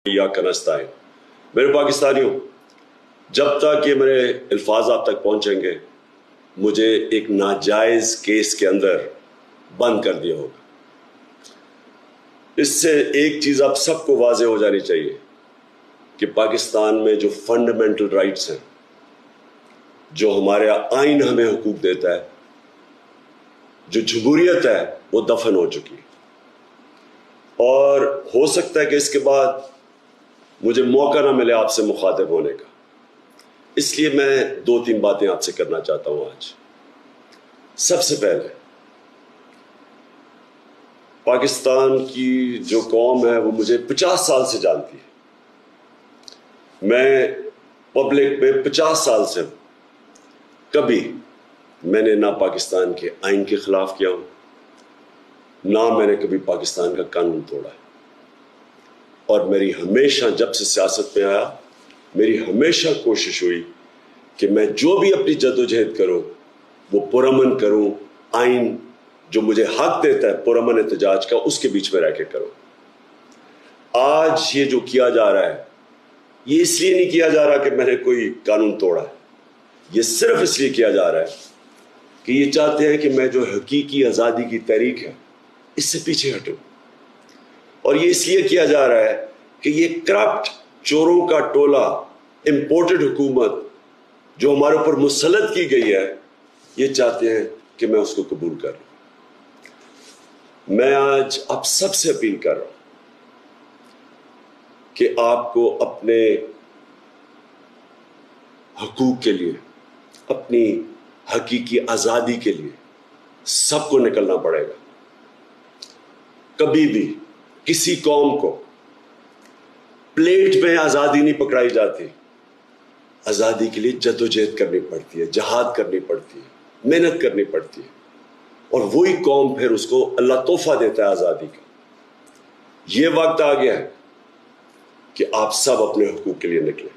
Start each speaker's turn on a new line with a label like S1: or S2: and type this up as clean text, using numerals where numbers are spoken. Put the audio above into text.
S1: इय्याका नस्तईन। मेरे पाकिस्तानियों, जब तक ये मेरे अल्फाज आप तक पहुंचेंगे, मुझे एक नाजायज केस के अंदर बंद कर दिया होगा। इससे एक चीज आप सबको वाज़ेह हो जानी चाहिए कि पाकिस्तान में जो फंडामेंटल राइट्स हैं, जो हमारे आइन हमें हुकूक देता है, जो जमहूरियत है, वो दफन हो चुकी है। और हो सकता है कि इसके बाद मुझे मौका ना मिले आपसे मुखातिब होने का, इसलिए मैं 2-3 बातें आपसे करना चाहता हूं आज। सबसे पहले, पाकिस्तान की जो कौम है वो मुझे 50 साल से जानती है। मैं पब्लिक में 50 साल से हूं। कभी मैंने ना पाकिस्तान के आइन के खिलाफ किया हूं, ना मैंने कभी पाकिस्तान का कानून तोड़ा है। और मेरी हमेशा, जब से सियासत में आया, मेरी हमेशा कोशिश हुई कि मैं जो भी अपनी जद्दोजहद करूं वो पुरअमन करूं, आइन जो मुझे हक देता है पुरअमन एहतजाज का, उसके बीच में रह के करूं। आज ये जो किया जा रहा है, ये इसलिए नहीं किया जा रहा कि मैंने कोई कानून तोड़ा है, ये सिर्फ इसलिए किया जा रहा है कि ये चाहते हैं कि मैं जो हकीकी आज़ादी की तहरीक है इससे पीछे हटूं। और ये इसलिए किया जा रहा है कि ये करप्ट चोरों का टोला, इंपोर्टेड हुकूमत जो हमारे ऊपर मुसल्लत की गई है, ये चाहते हैं कि मैं उसको कबूल कर लूं। मैं आज आप सबसे अपील कर रहा हूं कि आपको अपने हकूक के लिए, अपनी हकीकी आज़ादी के लिए सबको निकलना पड़ेगा। कभी भी किसी कौम को प्लेट में आज़ादी नहीं पकड़ाई जाती। आज़ादी के लिए जद्दोजहद करनी पड़ती है, जहाद करनी पड़ती है, मेहनत करनी पड़ती है, और वही कौम फिर उसको अल्लाह तोहफा देता है आज़ादी का। ये वक्त आ गया है कि आप सब अपने हकूक के लिए निकलें।